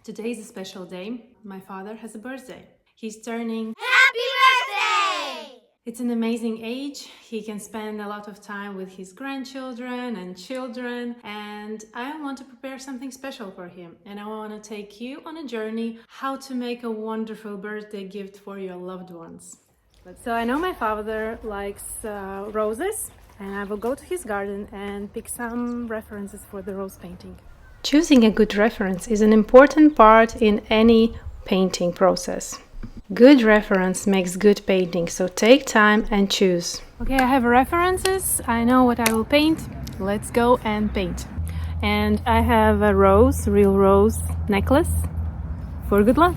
Today is a special day. My father has a birthday. He's turning. Happy birthday! It's an amazing age. He can spend a lot of time with his grandchildren and children, and I want to prepare something special for him. And I want to take you on a journey how to make a wonderful birthday gift for your loved ones. So I know my father likes roses, and I will go to his garden and pick some references for the rose painting. Choosing a good reference is an important part in any painting process. Good reference makes good painting, so take time and choose. Okay, I have references. I know what I will paint. Let's go and paint. And I have a real rose necklace for good luck.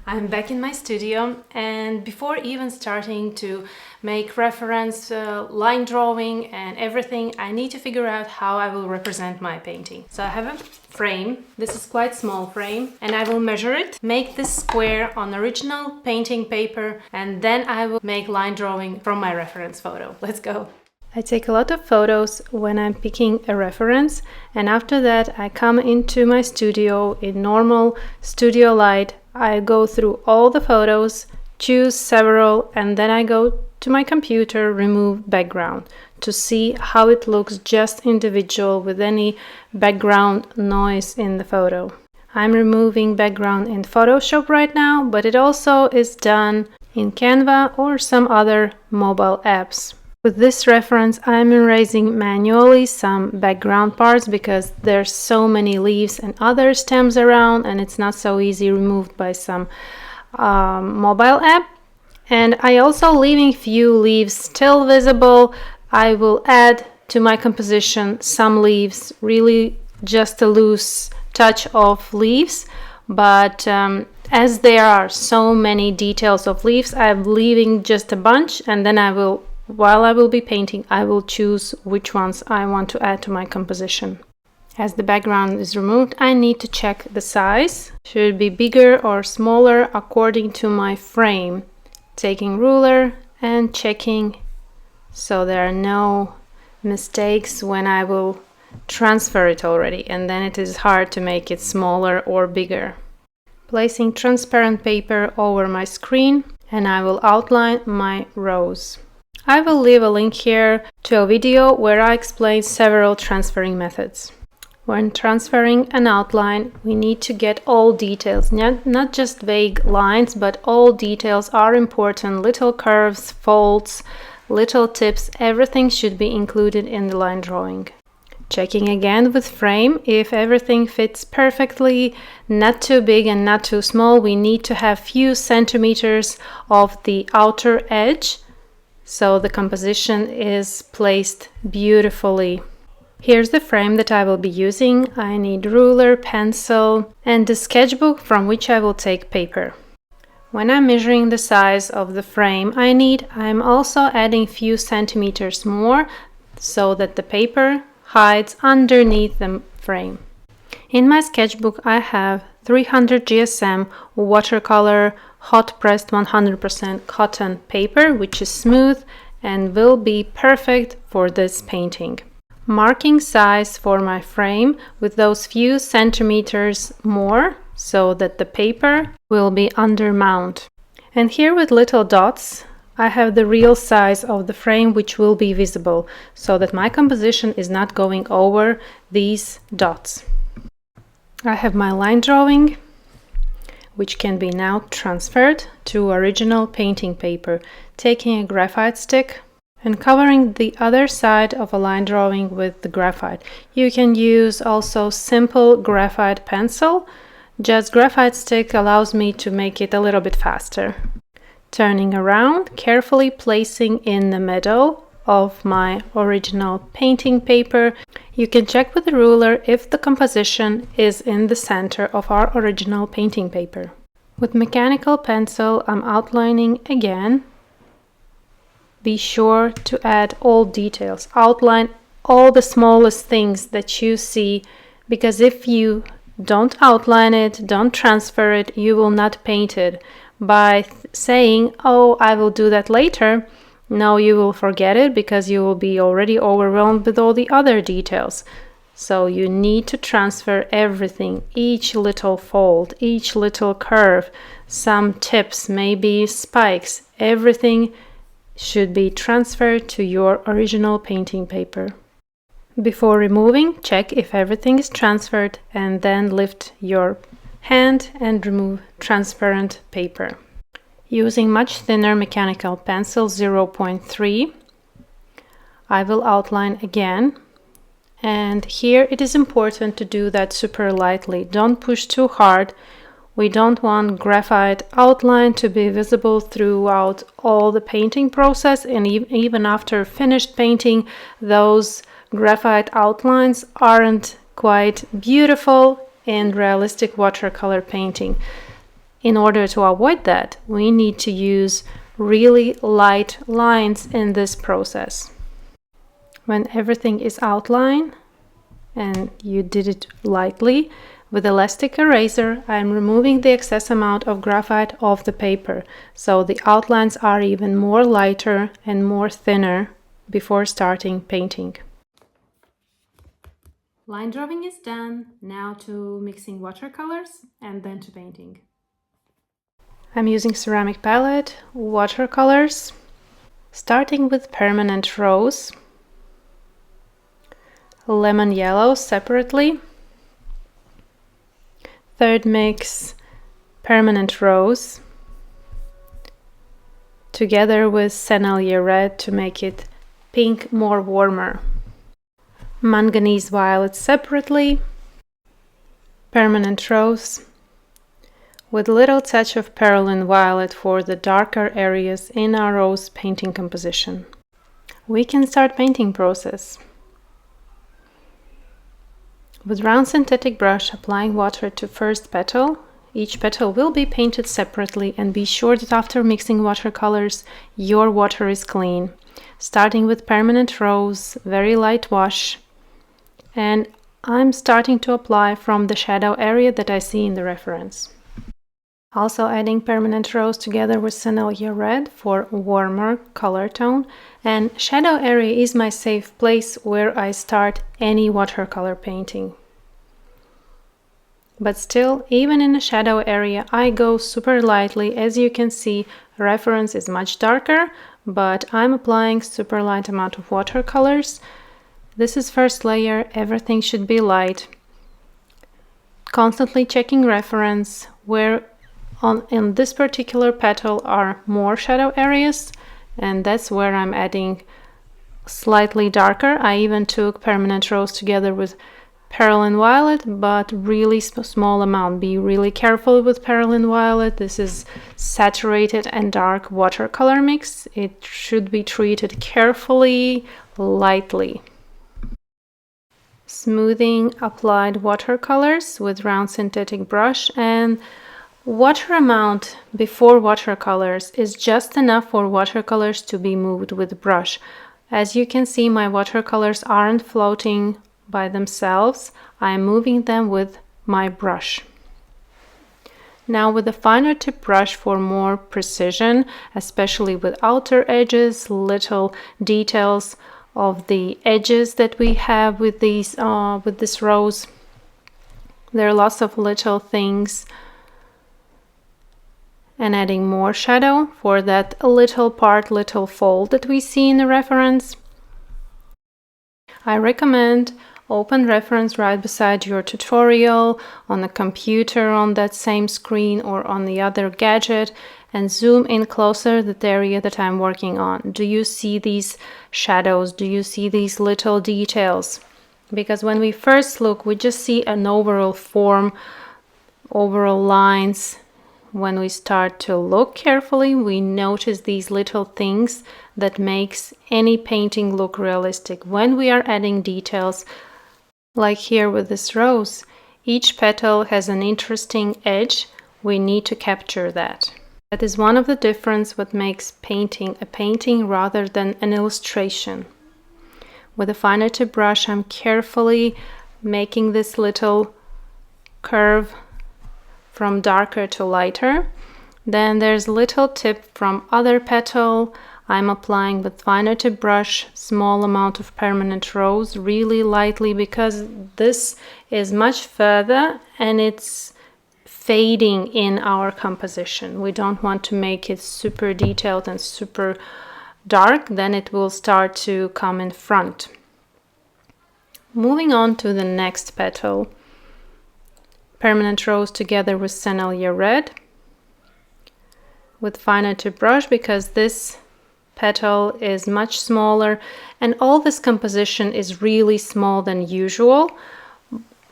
I'm back in my studio, and before even starting to make reference, line drawing and everything, I need to figure out how I will represent my painting. So I have a frame. This is quite small frame, and I will measure it, make this square on original painting paper, and then I will make line drawing from my reference photo. Let's go. I take a lot of photos when I'm picking a reference, and after that I come into my studio in normal studio light. I go through all the photos, choose several, and then I go to my computer, remove background to see how it looks just individual with any background noise in the photo. I'm removing background in Photoshop right now, but it also is done in Canva or some other mobile apps. With this reference, I'm erasing manually some background parts because there's so many leaves and other stems around, and it's not so easy removed by some mobile app. And I also leaving few leaves still visible. I will add to my composition some leaves, really just a loose touch of leaves, but as there are so many details of leaves, I'm leaving just a bunch, and then while I will be painting, I will choose which ones I want to add to my composition. As the background is removed, I need to check the size. Should it be bigger or smaller according to my frame? Taking ruler and checking so there are no mistakes when I will transfer it already, and then it is hard to make it smaller or bigger. Placing transparent paper over my screen, and I will outline my rose. I will leave a link here to a video where I explain several transferring methods. When transferring an outline, we need to get all details, not just vague lines, but all details are important. Little curves, folds, little tips, everything should be included in the line drawing. Checking again with frame if everything fits perfectly, not too big and not too small. We need to have few centimeters of the outer edge, so the composition is placed beautifully. Here's the frame that I will be using. I need ruler, pencil, and a sketchbook from which I will take paper. When I'm measuring the size of the frame I'm also adding few centimeters more so that the paper hides underneath the frame. In my sketchbook I have 300 GSM watercolor hot pressed 100% cotton paper, which is smooth and will be perfect for this painting. Marking size for my frame with those few centimeters more so that the paper will be under mount. And here with little dots I have the real size of the frame which will be visible so that my composition is not going over these dots. I have my line drawing, which can be now transferred to original painting paper, taking a graphite stick and covering the other side of a line drawing with the graphite. You can use also simple graphite pencil. Just graphite stick allows me to make it a little bit faster. Turning around, carefully placing in the middle of my original painting paper. You can check with the ruler if the composition is in the center of our original painting paper. With mechanical pencil, I'm outlining again. Be sure to add all details. Outline all the smallest things that you see, because if you don't outline it, don't transfer it, you will not paint it. By saying, oh, I will do that later, no, you will forget it because you will be already overwhelmed with all the other details. So you need to transfer everything, each little fold, each little curve, some tips, maybe spikes, everything should be transferred to your original painting paper. Before removing, check if everything is transferred and then lift your hand and remove transparent paper. Using much thinner mechanical pencil 0.3, I will outline again. And here it is important to do that super lightly. Don't push too hard. We don't want graphite outline to be visible throughout all the painting process, and even after finished painting, those graphite outlines aren't quite beautiful in realistic watercolor painting. In order to avoid that, we need to use really light lines in this process. When everything is outlined and you did it lightly, with elastic eraser, I am removing the excess amount of graphite off the paper, so the outlines are even more lighter and more thinner before starting painting. Line drawing is done. Now to mixing watercolors and then to painting. I'm using ceramic palette, watercolors, starting with permanent rose, lemon yellow separately, third mix permanent rose together with Sennelier red to make it pink more warmer, manganese violet separately, permanent rose with little touch of perylene violet for the darker areas in our rose painting composition. We can start painting process. With round synthetic brush, applying water to first petal. Each petal will be painted separately, and be sure that after mixing watercolors, your water is clean. Starting with permanent rose, very light wash, and I'm starting to apply from the shadow area that I see in the reference. Also adding permanent rose together with Sennelier red for warmer color tone, and shadow area is my safe place where I start any watercolor painting. But still, even in the shadow area, I go super lightly. As you can see, reference is much darker, but I'm applying super light amount of watercolors. This is first layer, everything should be light. Constantly checking reference where in this particular petal are more shadow areas, and that's where I'm adding slightly darker. I even took permanent rose together with perylene violet, but really small amount. Be really careful with perylene violet. This is saturated and dark watercolor mix. It should be treated carefully, lightly. Smoothing applied watercolors with round synthetic brush, and water amount before watercolors is just enough for watercolors to be moved with brush. As you can see, my watercolors aren't floating by themselves. I am moving them with my brush. Now with a finer tip brush for more precision, especially with outer edges, little details of the edges that we have with these with this rose. There are lots of little things, and adding more shadow for that little part, little fold that we see in the reference. I recommend open reference right beside your tutorial, on the computer, on that same screen, or on the other gadget, and zoom in closer the area that I'm working on. Do you see these shadows? Do you see these little details? Because when we first look, we just see an overall form, overall lines. When we start to look carefully, we notice these little things that makes any painting look realistic. When we are adding details, like here with this rose, each petal has an interesting edge. We need to capture that. That is one of the difference what makes painting a painting rather than an illustration. With a finer tip brush, I'm carefully making this little curve from darker to lighter. Then there's little tip from other petal. I'm applying with finer tip brush small amount of permanent rose really lightly because this is much further and it's fading in our composition. We don't want to make it super detailed and super dark, then it will start to come in front. Moving on to the next petal, permanent rose together with Sennelier red with finer tip brush because this petal is much smaller and all this composition is really small than usual.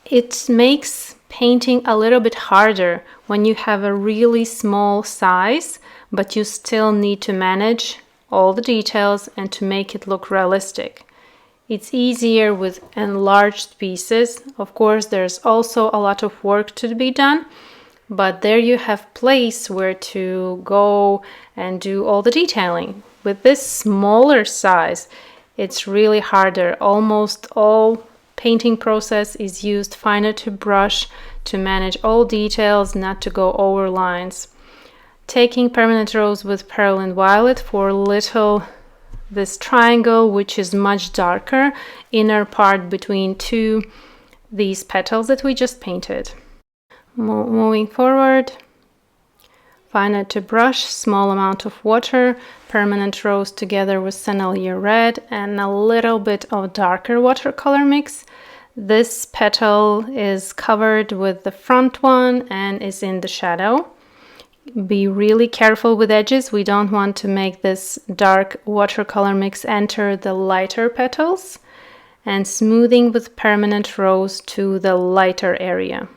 It makes painting a little bit harder when you have a really small size, but you still need to manage all the details and to make it look realistic. It's easier with enlarged pieces. Of course, there's also a lot of work to be done, but there you have place where to go and do all the detailing. With this smaller size, it's really harder. Almost all painting process is used finer tip brush to manage all details, not to go over lines. Taking permanent rose with Perlin Violet for little this triangle, which is much darker, inner part between these petals that we just painted. Moving forward, finer tip brush, small amount of water, permanent rose together with Sennelier red and a little bit of darker watercolor mix. This petal is covered with the front one and is in the shadow. Be really careful with edges. We don't want to make this dark watercolor mix enter the lighter petals. And smoothing with permanent rose to the lighter area.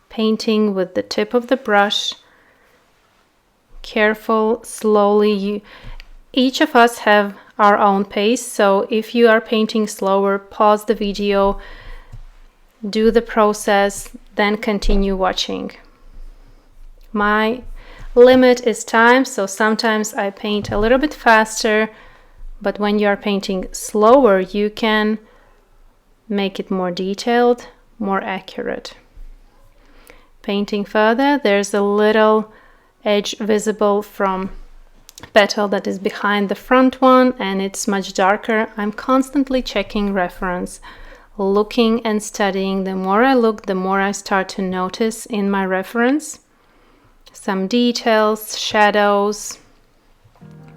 Painting with the tip of the brush. Careful, slowly. Each of us have our own pace, so if you are painting slower, pause the video, do the process, then continue watching. My limit is time, so sometimes I paint a little bit faster, but when you are painting slower, you can make it more detailed, more accurate. Painting further, there's a little edge visible from petal that is behind the front one and it's much darker. I'm constantly checking reference, looking and studying. The more I look, the more I start to notice in my reference some details, shadows,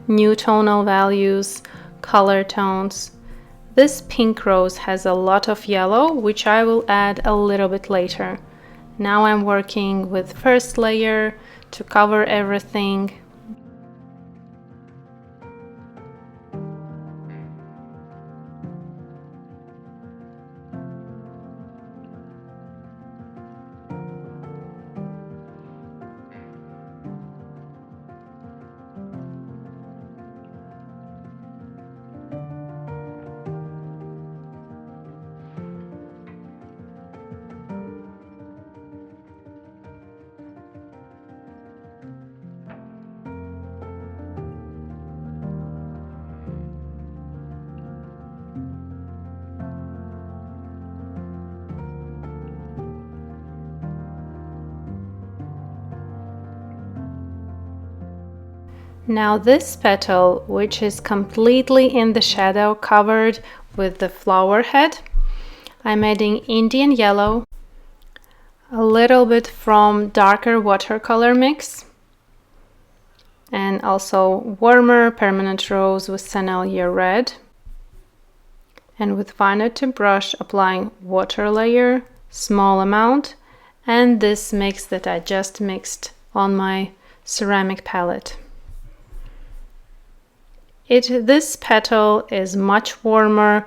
new tonal values, color tones. This pink rose has a lot of yellow, which I will add a little bit later. Now I'm working with first layer to cover everything. Now this petal, which is completely in the shadow, covered with the flower head, I'm adding Indian yellow, a little bit from darker watercolor mix, and also warmer permanent rose with Sennelier red. And with finer tip brush, applying water layer, small amount, and this mix that I just mixed on my ceramic palette. This petal is much warmer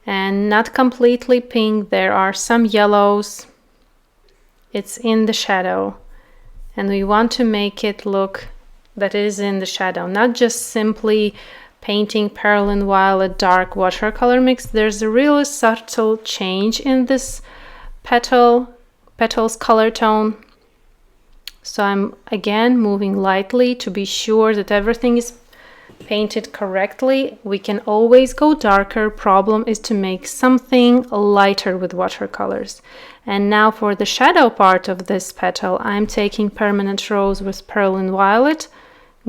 and not completely pink. There are some yellows. It's in the shadow and we want to make it look that it is in the shadow, not just simply painting Perlin Violet dark watercolor mix. There's a really subtle change in this petal's color tone. So I'm again moving lightly to be sure that everything is painted correctly. We can always go darker. Problem is to make something lighter with watercolors. And now for the shadow part of this petal, I'm taking permanent rose with Perlin Violet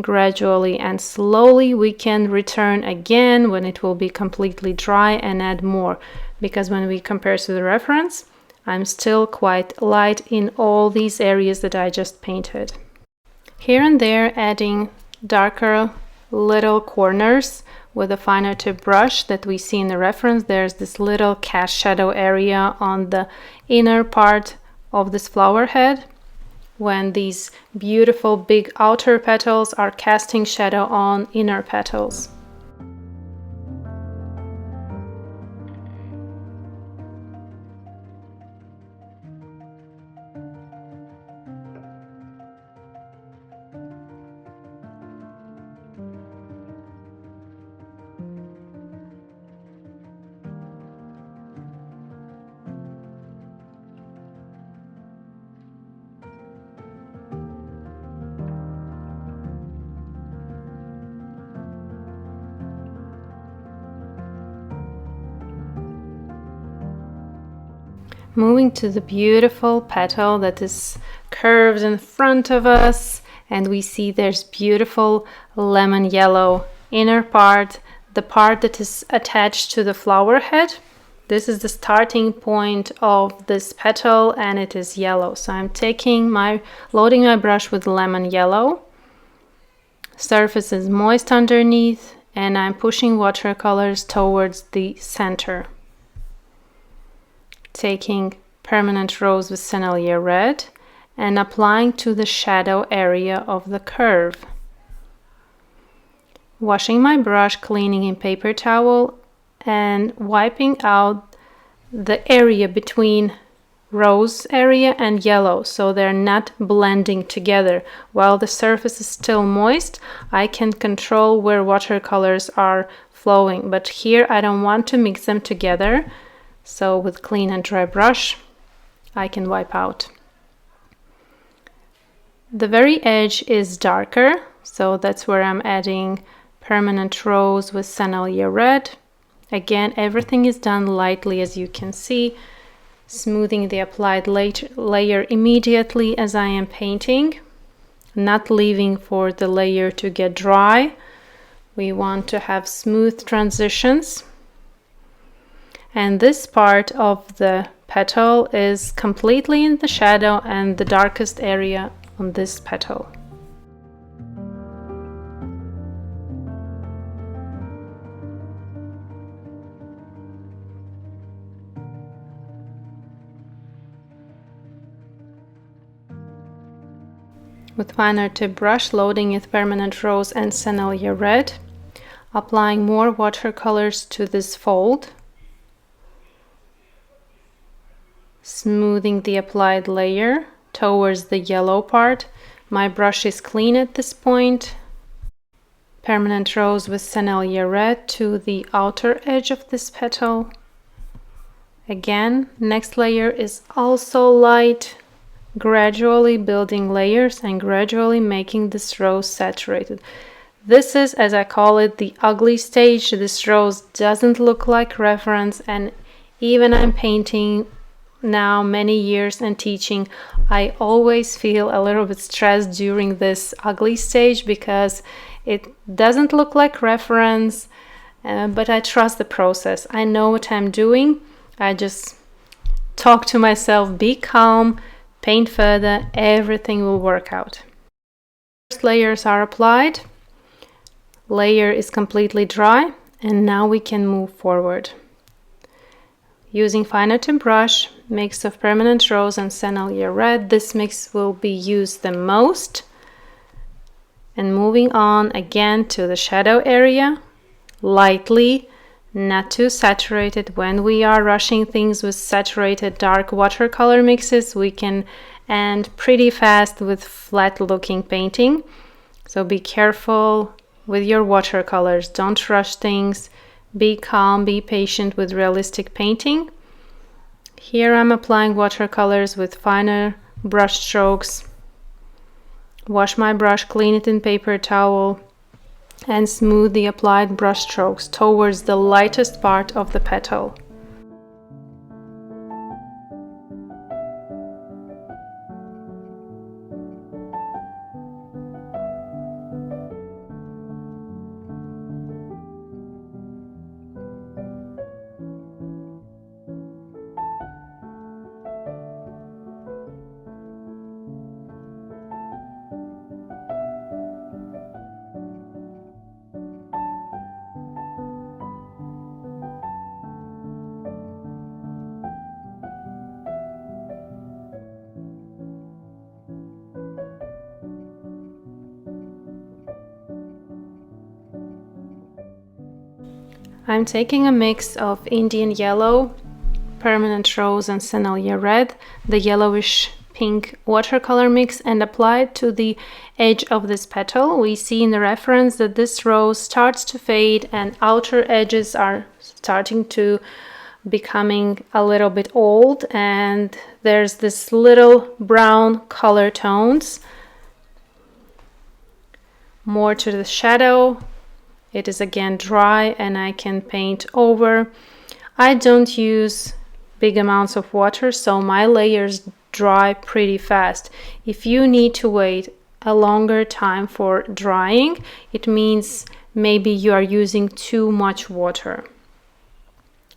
gradually and slowly. We can return again when it will be completely dry and add more, because when we compare to the reference, I'm still quite light in all these areas that I just painted. Here and there adding darker little corners with a finer tip brush that we see in the reference. There's this little cast shadow area on the inner part of this flower head, when these beautiful big outer petals are casting shadow on inner petals. Moving to the beautiful petal that is curved in front of us, and we see there's beautiful lemon yellow inner part, the part that is attached to the flower head. This is the starting point of this petal and it is yellow. So I'm loading my brush with lemon yellow. Surface is moist underneath and I'm pushing watercolors towards the center. Taking Permanent Rose with Sennelier Red and applying to the shadow area of the curve. Washing my brush, cleaning in paper towel and wiping out the area between rose area and yellow, so they're not blending together. While the surface is still moist, I can control where watercolors are flowing, but here I don't want to mix them together. So with clean and dry brush, I can wipe out. The very edge is darker, so that's where I'm adding Permanent Rose with Sennelier Red. Again, everything is done lightly, as you can see, smoothing the applied layer immediately as I am painting, not leaving for the layer to get dry. We want to have smooth transitions. And this part of the petal is completely in the shadow and the darkest area on this petal. With finer tip brush, loading with Permanent Rose and Sennelier Red, applying more watercolors to this fold, smoothing the applied layer towards the yellow part. My brush is clean at this point. Permanent Rose with Sennelier Red to the outer edge of this petal. Again, next layer is also light, gradually building layers and gradually making this rose saturated. This is, as I call it, the ugly stage. This rose doesn't look like reference, and even I'm painting now many years and teaching, I always feel a little bit stressed during this ugly stage because it doesn't look like reference, but I trust the process. I know what I'm doing. I just talk to myself, be calm, paint further, everything will work out. First layers are applied, layer is completely dry, and now we can move forward. Using finer tip brush, mix of Permanent Rose and Sennelier Red. This mix will be used the most. And moving on again to the shadow area, lightly, not too saturated. When we are rushing things with saturated dark watercolor mixes, we can end pretty fast with flat looking painting. So be careful with your watercolors, don't rush things. Be calm, be patient with realistic painting. Here I'm applying watercolors with finer brush strokes. Wash my brush, clean it in paper towel, and smooth the applied brush strokes towards the lightest part of the petal. I'm taking a mix of Indian yellow, permanent rose and Sennelier red, the yellowish pink watercolor mix, and apply it to the edge of this petal. We see in the reference that this rose starts to fade and outer edges are starting to becoming a little bit old, and there's this little brown color tones. More to the shadow. It is again dry and I can paint over. I don't use big amounts of water, so my layers dry pretty fast. If you need to wait a longer time for drying, it means maybe you are using too much water.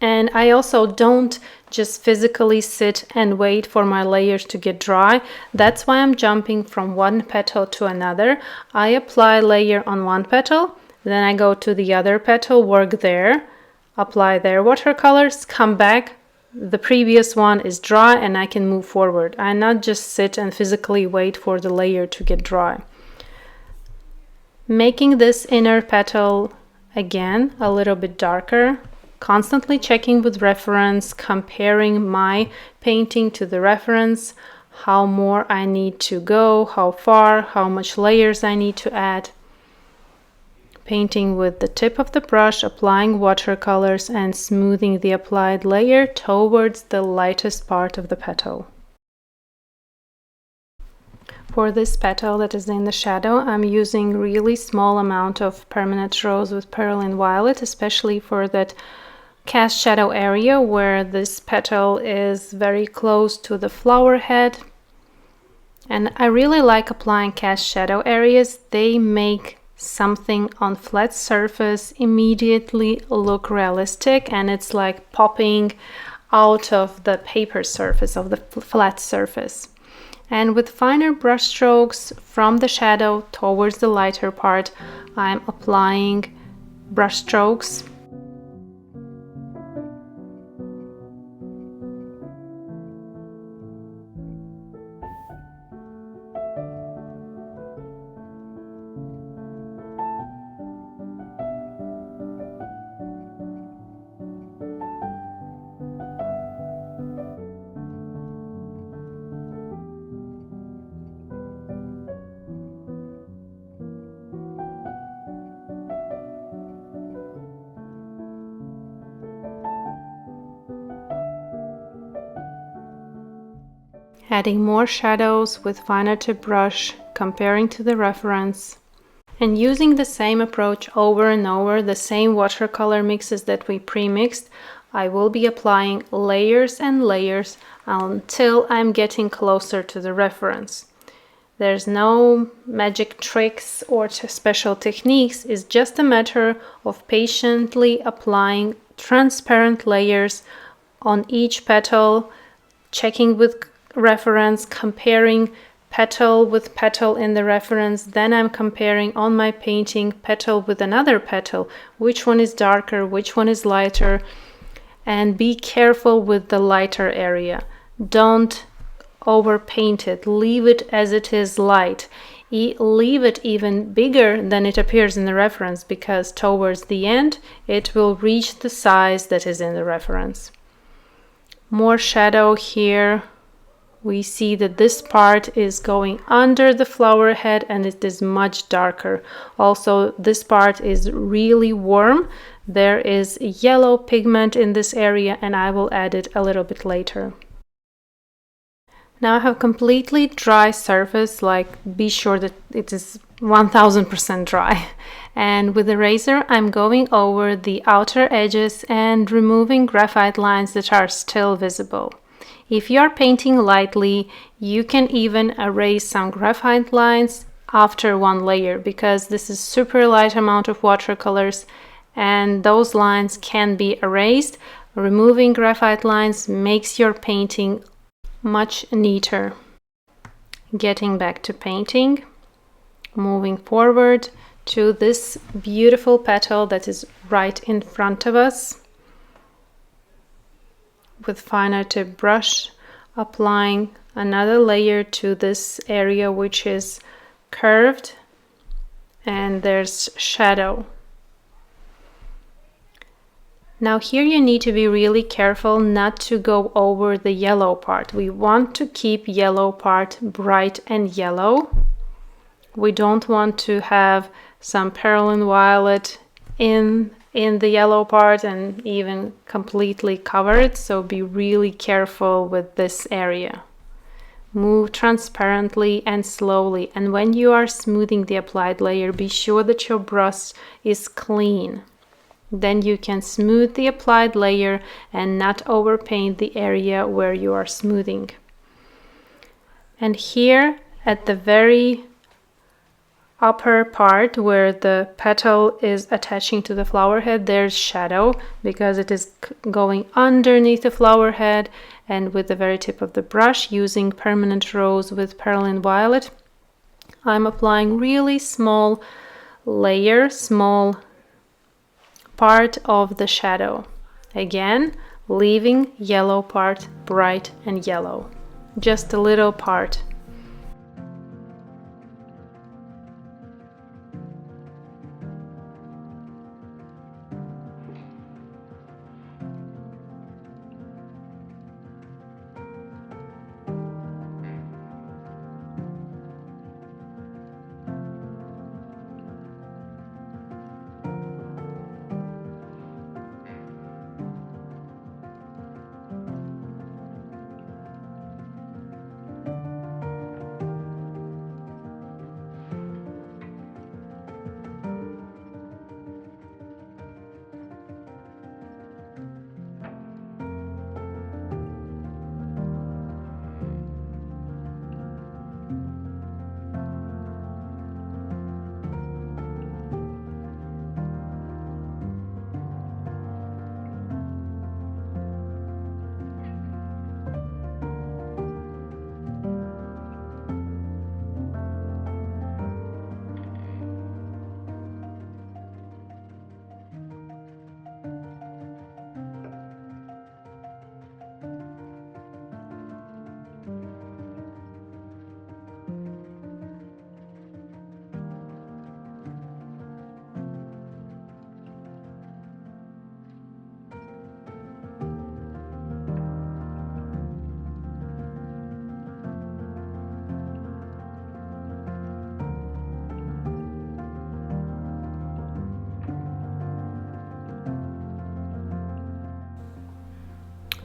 And I also don't just physically sit and wait for my layers to get dry. That's why I'm jumping from one petal to another. I apply layer on one petal, then I go to the other petal, work there, apply their watercolors, come back. The previous one is dry and I can move forward. I not just sit and physically wait for the layer to get dry. Making this inner petal again a little bit darker. Constantly checking with reference, comparing my painting to the reference, how more I need to go, how far, how much layers I need to add. Painting with the tip of the brush, applying watercolors and smoothing the applied layer towards the lightest part of the petal. For this petal that is in the shadow, I'm using really small amount of permanent rose with Perlin Violet, especially for that cast shadow area where this petal is very close to the flower head. And I really like applying cast shadow areas. They make something on flat surface immediately look realistic, and it's like popping out of the paper surface, of the flat surface. And with finer brush strokes from the shadow towards the lighter part, I'm applying brush strokes. Adding more shadows with finer tip brush, comparing to the reference, and using the same approach over and over, the same watercolor mixes that we pre-mixed. I will be applying layers and layers until I'm getting closer to the reference. There's no magic tricks or special techniques. It's just a matter of patiently applying transparent layers on each petal, checking with reference, comparing petal with petal in the reference. Then I'm comparing on my painting petal with another petal, which one is darker, which one is lighter, and be careful with the lighter area. Don't overpaint it, leave it as it is light. Leave it even bigger than it appears in the reference, because towards the end it will reach the size that is in the reference. More shadow here. We see that this part is going under the flower head and it is much darker. Also, this part is really warm. There is yellow pigment in this area and I will add it a little bit later. Now I have completely dry surface, like be sure that it is 1000% dry. And with the razor, I'm going over the outer edges and removing graphite lines that are still visible. If you are painting lightly, you can even erase some graphite lines after one layer, because this is super light amount of watercolors and those lines can be erased. Removing graphite lines makes your painting much neater. Getting back to painting, moving forward to this beautiful petal that is right in front of us. With finer tip brush, applying another layer to this area which is curved and there's shadow. Now here you need to be really careful not to go over the yellow part. We want to keep yellow part bright and yellow. We don't want to have some perylene violet in the yellow part and even completely covered, so be really careful with this area. Move transparently and slowly, and when you are smoothing the applied layer, be sure that your brush is clean. Then you can smooth the applied layer and not overpaint the area where you are smoothing. And here at the very upper part where the petal is attaching to the flower head, there's shadow because it is going underneath the flower head, and with the very tip of the brush, using permanent rose with perylene violet, I'm applying really small layer, small part of the shadow. Again, leaving yellow part bright and yellow, just a little part.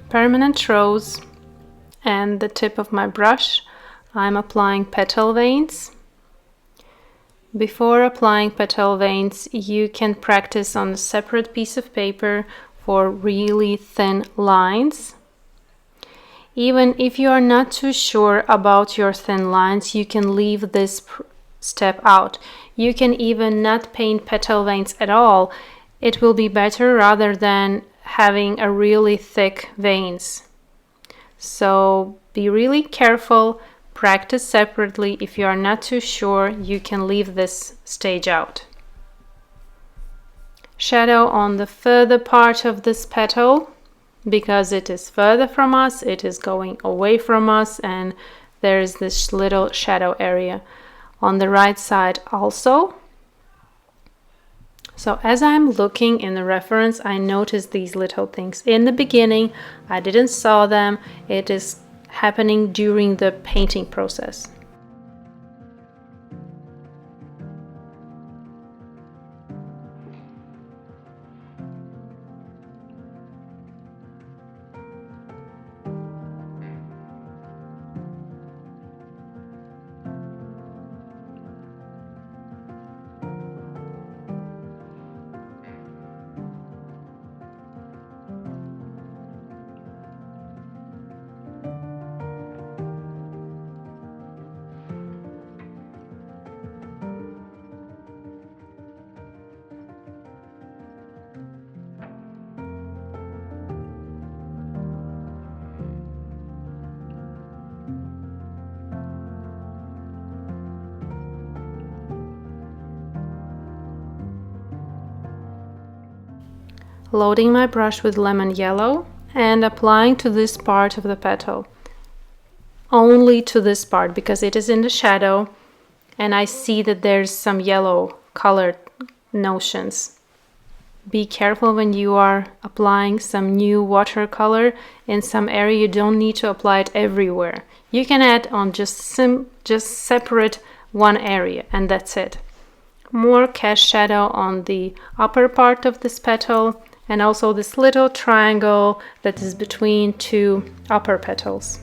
Permanent rose and the tip of my brush, I'm applying petal veins. Before applying petal veins, you can practice on a separate piece of paper for really thin lines. Even if you are not too sure about your thin lines, you can leave this step out. You can even not paint petal veins at all. It will be better rather than having a really thick veins. So be really careful, practice separately. If you are not too sure, you can leave this stage out. Shadow on the further part of this petal, because it is further from us, it is going away from us, and there is this little shadow area on the right side also. So as I'm looking in the reference, I noticed these little things. In the beginning, I didn't saw them. It is happening during the painting process. Loading my brush with lemon yellow and applying to this part of the petal. Only to this part because it is in the shadow and I see that there's some yellow colored notions. be careful when you are applying some new watercolor in some area. You don't need to apply it everywhere. You can add on just separate one area, and that's it. More cast shadow on the upper part of this petal, and also this little triangle that is between two upper petals.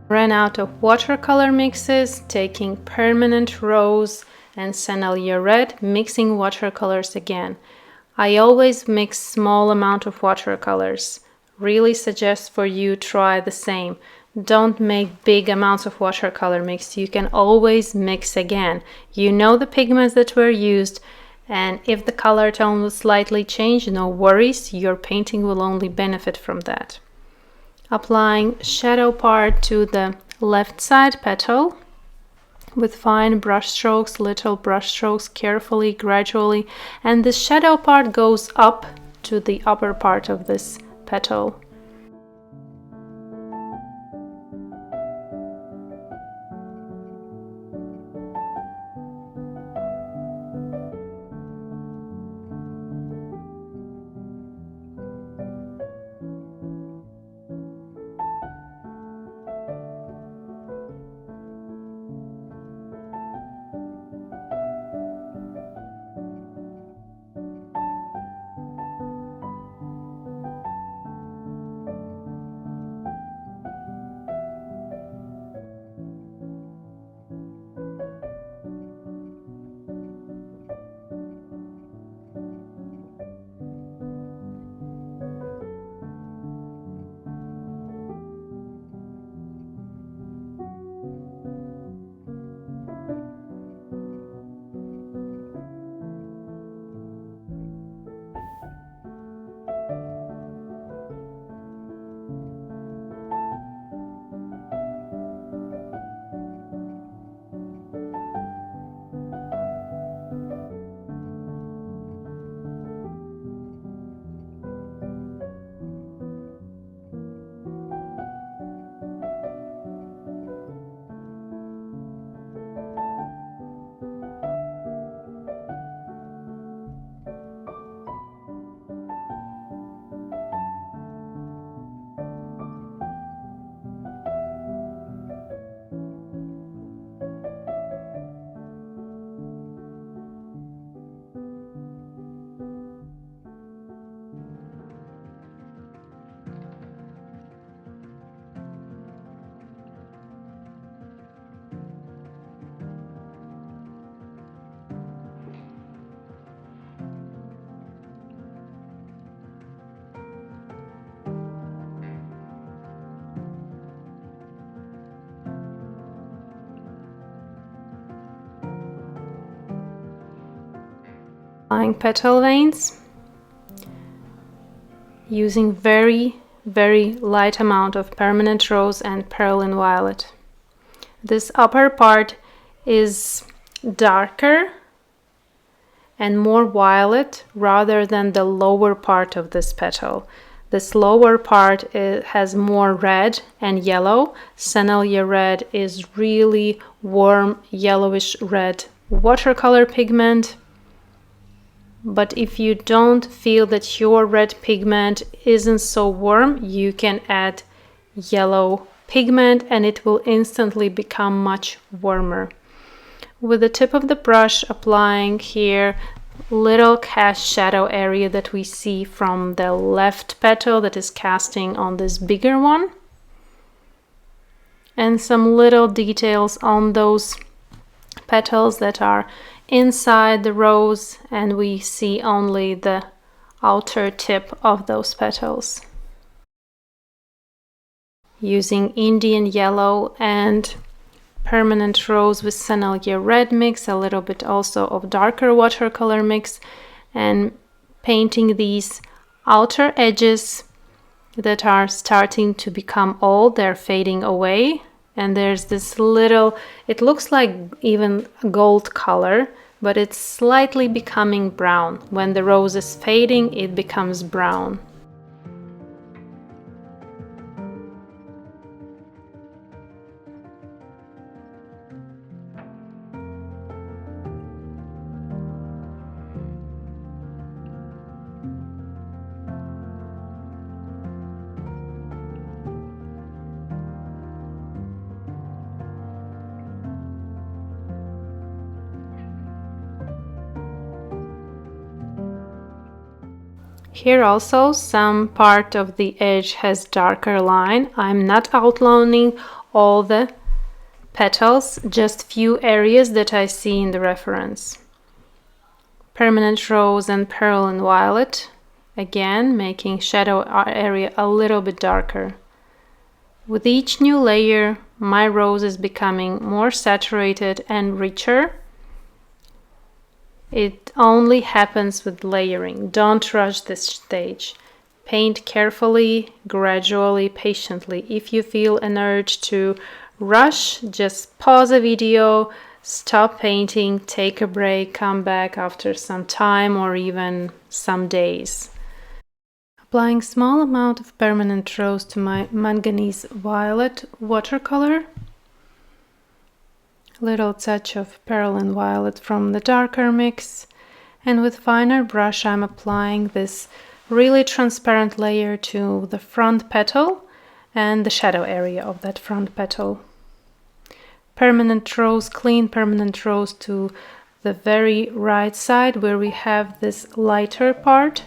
Ran out of watercolor mixes, taking permanent rose and Sennelier red, mixing watercolors again. I always mix small amount of watercolors. Really suggest for you try the same. Don't make big amounts of watercolor mix. You can always mix again. You know the pigments that were used, and if the color tone will slightly change, no worries, your painting will only benefit from that. Applying shadow part to the left side petal with fine brush strokes, little brush strokes, carefully, gradually, and the shadow part goes up to the upper part of this petal. Applying petal veins using very light amount of permanent rose and perlin violet. This upper part is darker and more violet rather than the lower part of this petal. This lower part has more red and yellow. Sennelier red is really warm yellowish red watercolor pigment. But if you don't feel that your red pigment isn't so warm, you can add yellow pigment and it will instantly become much warmer. With the tip of the brush, applying here little cast shadow area that we see from the left petal that is casting on this bigger one, and some little details on those petals that are inside the rose, and we see only the outer tip of those petals. Using Indian yellow and permanent rose with Sennelier red mix, a little bit also of darker watercolor mix, and painting these outer edges that are starting to become old. They're fading away, and there's this little, it looks like even gold color, but it's slightly becoming brown. When the rose is fading, it becomes brown. Here also some part of the edge has darker line. I'm not outlining all the petals, just few areas that I see in the reference. Permanent rose and pearl and violet, again making shadow area a little bit darker. With each new layer, my rose is becoming more saturated and richer. It only happens with layering. Don't rush this stage. Paint carefully, gradually, patiently. If you feel an urge to rush, just pause the video, stop painting, take a break, come back after some time or even some days. Applying small amount of permanent rose to my manganese violet watercolor. Little touch of pearl and violet from the darker mix, and with finer brush I'm applying this really transparent layer to the front petal and the shadow area of that front petal. Permanent rose, clean permanent rose to the very right side where we have this lighter part.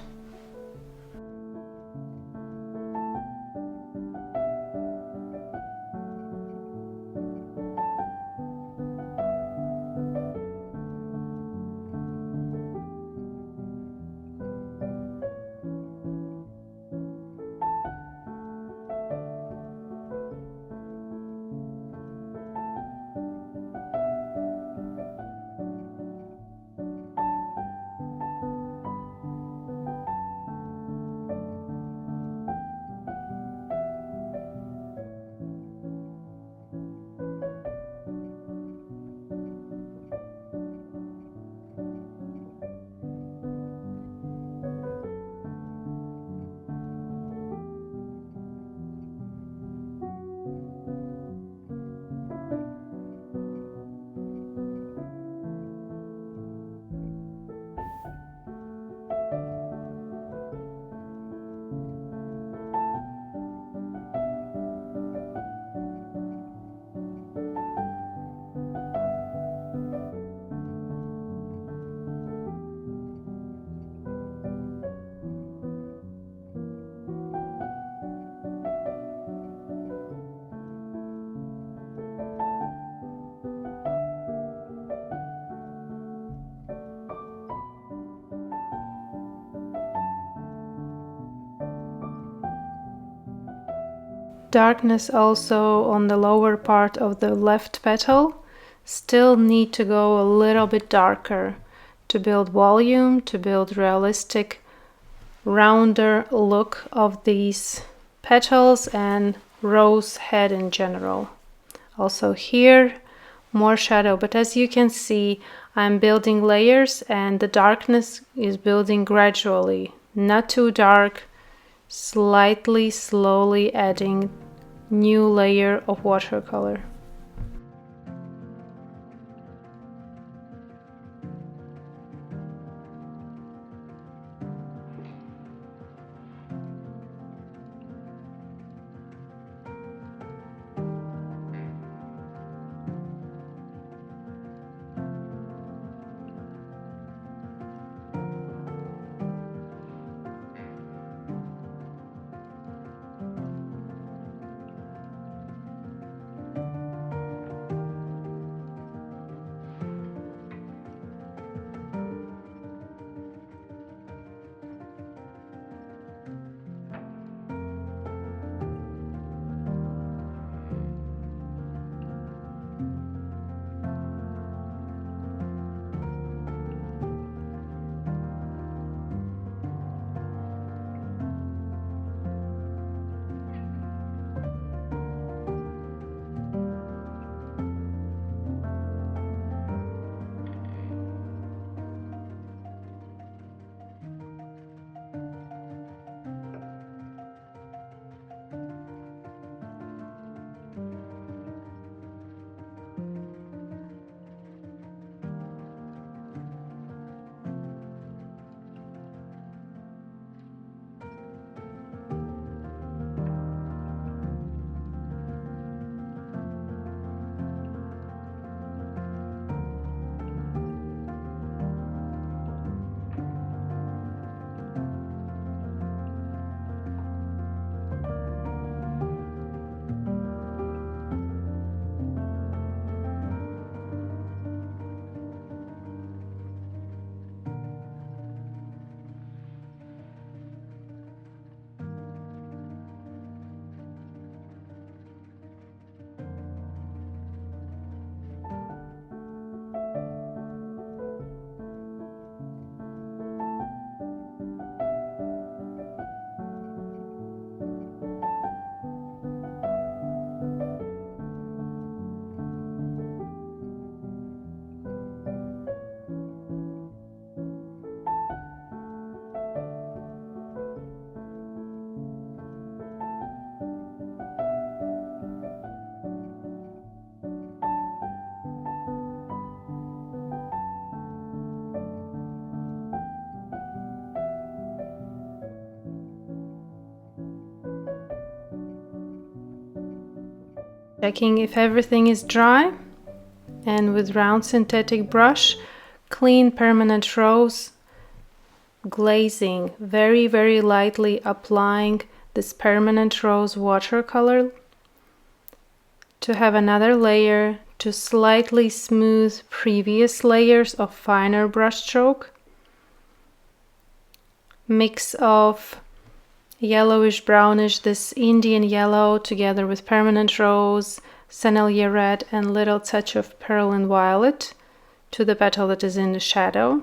Darkness also on the lower part of the left petal. Still need to go a little bit darker to build volume, to build realistic, rounder look of these petals and rose head in general. Also here, more shadow, but as you can see, I'm building layers and the darkness is building gradually, not too dark, slightly, slowly adding new layer of watercolor. Checking if everything is dry, and with round synthetic brush, clean permanent rose, glazing, very, very lightly applying this permanent rose watercolor to have another layer to slightly smooth previous layers of finer brushstroke. Mix of yellowish brownish, this Indian yellow together with permanent rose, Sennelier red, and little touch of pearl violet to the petal that is in the shadow.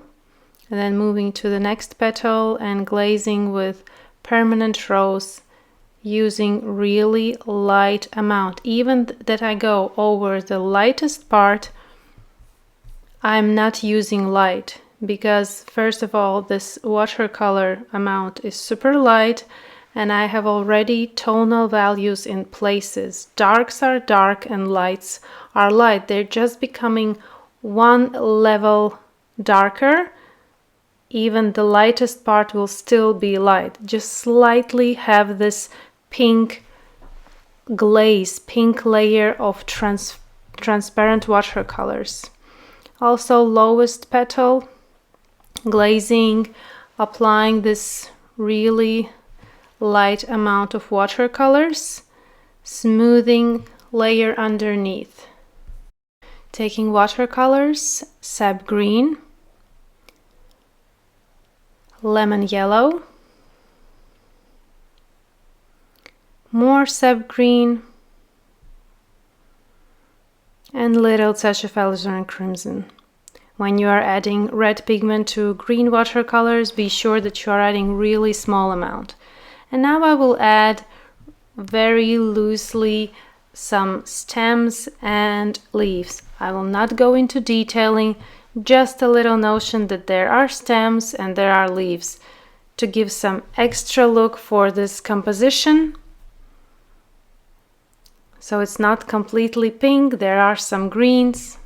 And then moving to the next petal and glazing with permanent rose, using really light amount. Even that I go over the lightest part, I'm not using light because first of all, this watercolor amount is super light and I have already tonal values in places. Darks are dark and lights are light. They're just becoming one level darker. Even the lightest part will still be light. Just slightly have this pink glaze, pink layer of transparent watercolors. Also lowest petal, glazing, applying this really light amount of watercolors, smoothing layer underneath. Taking watercolors, sap green, lemon yellow, more sap green, and little touch of alizarin crimson. When you are adding red pigment to green watercolors, be sure that you are adding really small amount. And now I will add very loosely some stems and leaves. I will not go into detailing, just a little notion that there are stems and there are leaves to give some extra look for this composition. So it's not completely pink, there are some greens.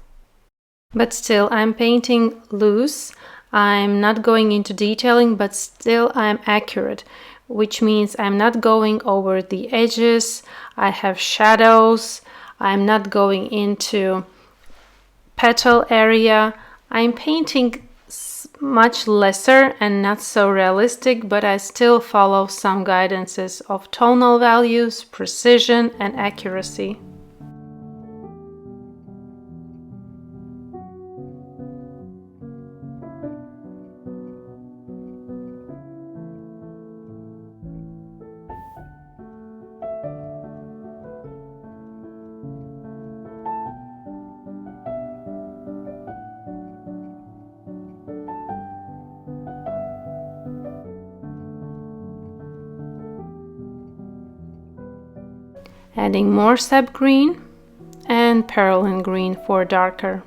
But still, I'm painting loose. I'm not going into detailing, but still I'm accurate, which means I'm not going over the edges. I have shadows. I'm not going into petal area. I'm painting much lesser and not so realistic, but I still follow some guidances of tonal values, precision, and accuracy. Adding more sap green and perlin green for darker.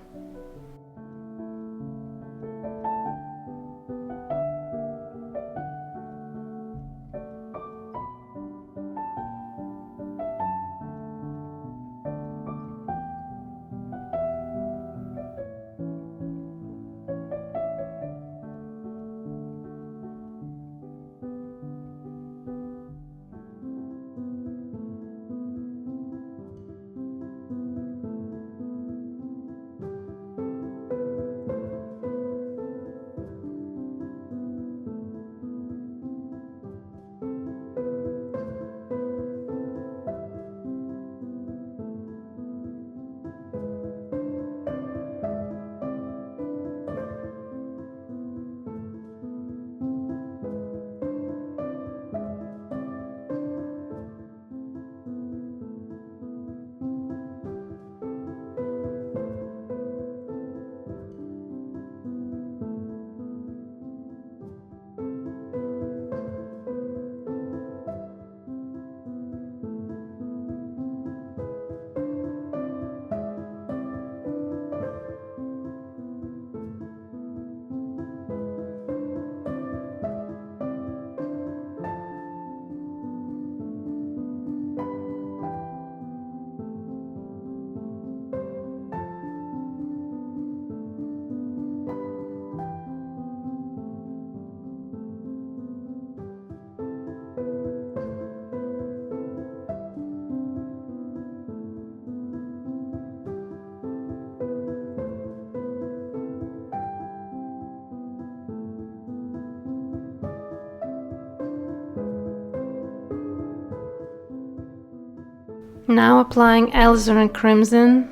Now applying alizarin crimson,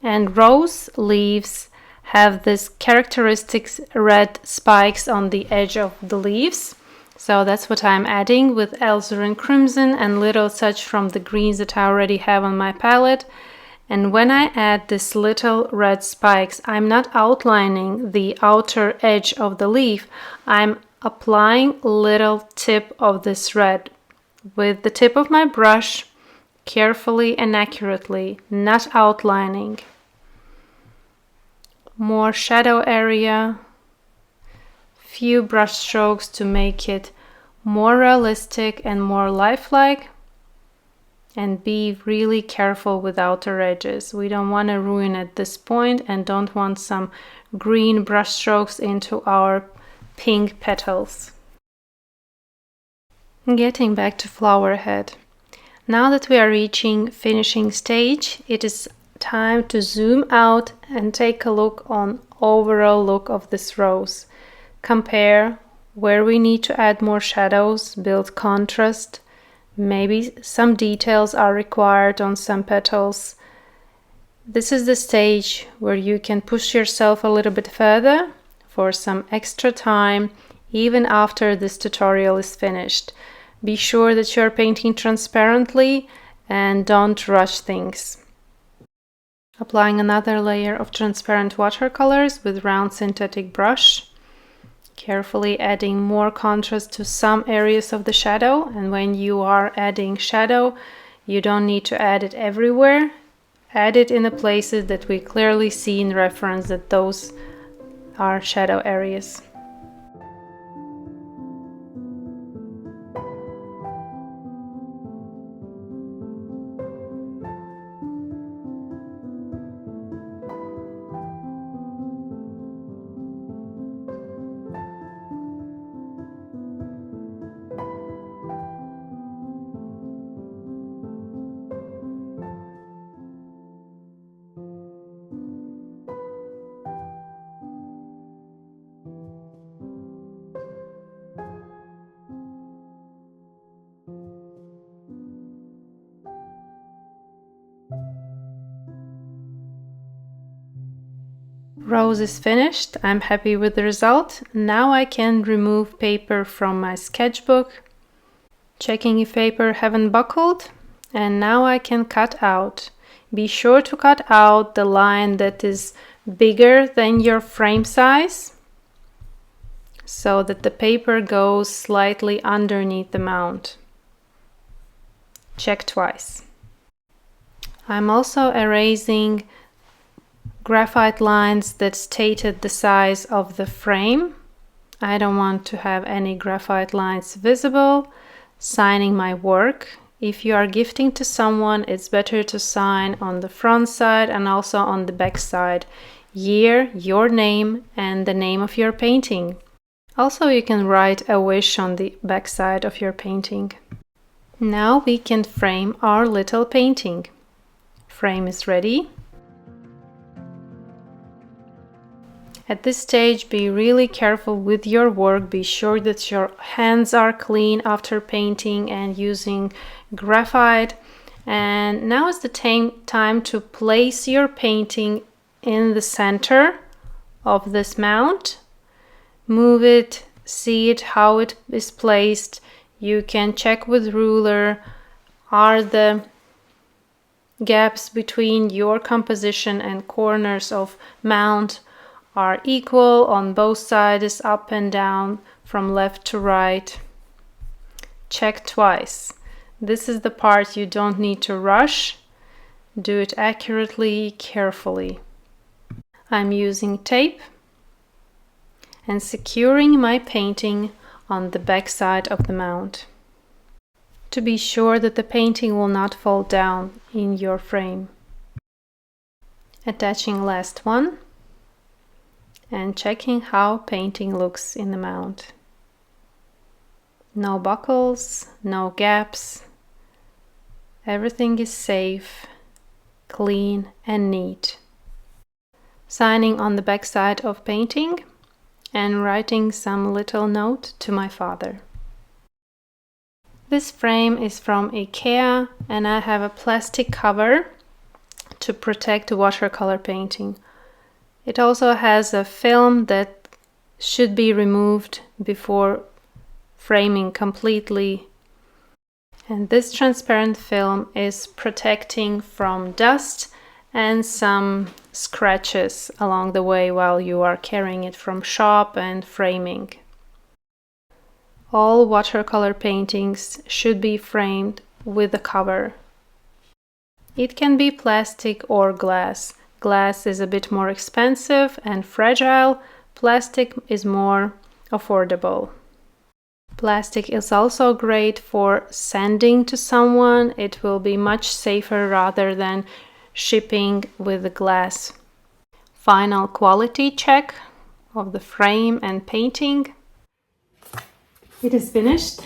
and rose leaves have this characteristic red spikes on the edge of the leaves. So that's what I'm adding with alizarin crimson and little touch from the greens that I already have on my palette. And when I add this little red spikes, I'm not outlining the outer edge of the leaf. I'm applying little tip of this red with the tip of my brush, carefully and accurately, not outlining. More shadow area, few brush strokes to make it more realistic and more lifelike. And be really careful with outer edges. We don't want to ruin at this point and don't want some green brush strokes into our pink petals. Getting back to flower head. Now that we are reaching finishing stage, it is time to zoom out and take a look on overall look of this rose. Compare where we need to add more shadows, build contrast. Maybe some details are required on some petals. This is the stage where you can push yourself a little bit further for some extra time, even after this tutorial is finished. Be sure that you're painting transparently and don't rush things. Applying another layer of transparent watercolors with round synthetic brush. Carefully adding more contrast to some areas of the shadow, and when you are adding shadow, you don't need to add it everywhere. Add it in the places that we clearly see in reference that those are shadow areas. Rose is finished. I'm happy with the result. Now I can remove paper from my sketchbook, checking if paper haven't buckled, and now I can cut out. Be sure to cut out the line that is bigger than your frame size so that the paper goes slightly underneath the mount. Check twice. I'm also erasing graphite lines that stated the size of the frame. I don't want to have any graphite lines visible. Signing my work. If you are gifting to someone, it's better to sign on the front side and also on the back side. Year, your name, and the name of your painting. Also, you can write a wish on the back side of your painting. Now we can frame our little painting. Frame is ready. At this stage, be really careful with your work. Be sure that your hands are clean after painting and using graphite. And now is the time to place your painting in the center of this mount. Move it, see it, how it is placed. You can check with ruler, are the gaps between your composition and corners of mount are equal on both sides, up and down, from left to right. Check twice. This is the part you don't need to rush. Do it accurately, carefully. I'm using tape and securing my painting on the back side of the mount to be sure that the painting will not fall down in your frame. Attaching last one and checking how painting looks in the mount. No buckles, no gaps. Everything is safe, clean and neat. Signing on the back side of painting and writing some little note to my father. This frame is from IKEA and I have a plastic cover to protect the watercolor painting. It also has a film that should be removed before framing completely. And this transparent film is protecting from dust and some scratches along the way while you are carrying it from shop and framing. All watercolor paintings should be framed with a cover. It can be plastic or glass. Glass is a bit more expensive and fragile. Plastic is more affordable. Plastic is also great for sending to someone. It will be much safer rather than shipping with the glass. Final quality check of the frame and painting. It is finished,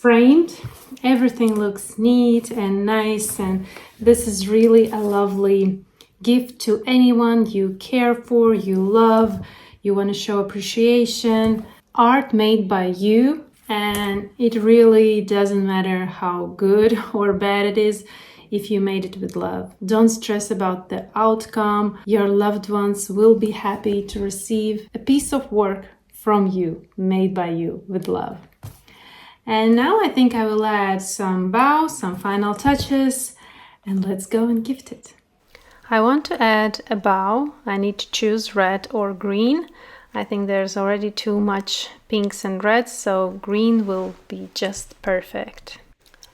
framed. Everything looks neat and nice, and this is really a lovely gift to anyone you care for, you love, you want to show appreciation. Art made by you, and it really doesn't matter how good or bad it is if you made it with love. Don't stress about the outcome. Your loved ones will be happy to receive a piece of work from you, made by you with love. And now I think I will add some bows, some final touches, and let's go and gift it. I want to add a bow. I need to choose red or green. I think there's already too much pinks and reds, so green will be just perfect.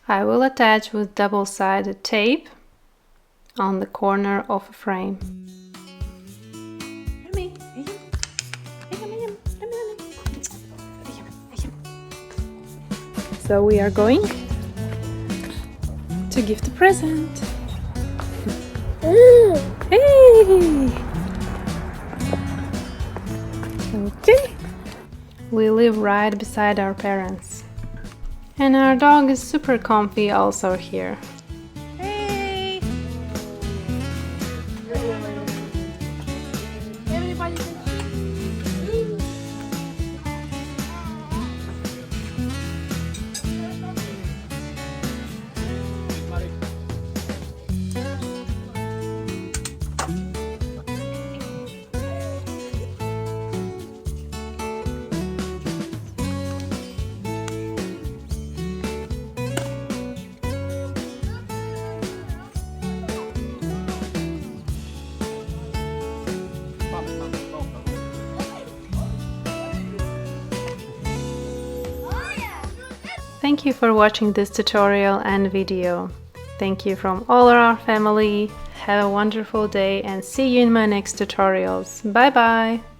I will attach with double-sided tape on the corner of a frame. So we are going to gift a present. Hey! Okay. We live right beside our parents. And our dog is super comfy also here. Hey! Everybody say Thank you for watching this tutorial and video. Thank you from all our family. Have a wonderful day and see you in my next tutorials. Bye bye!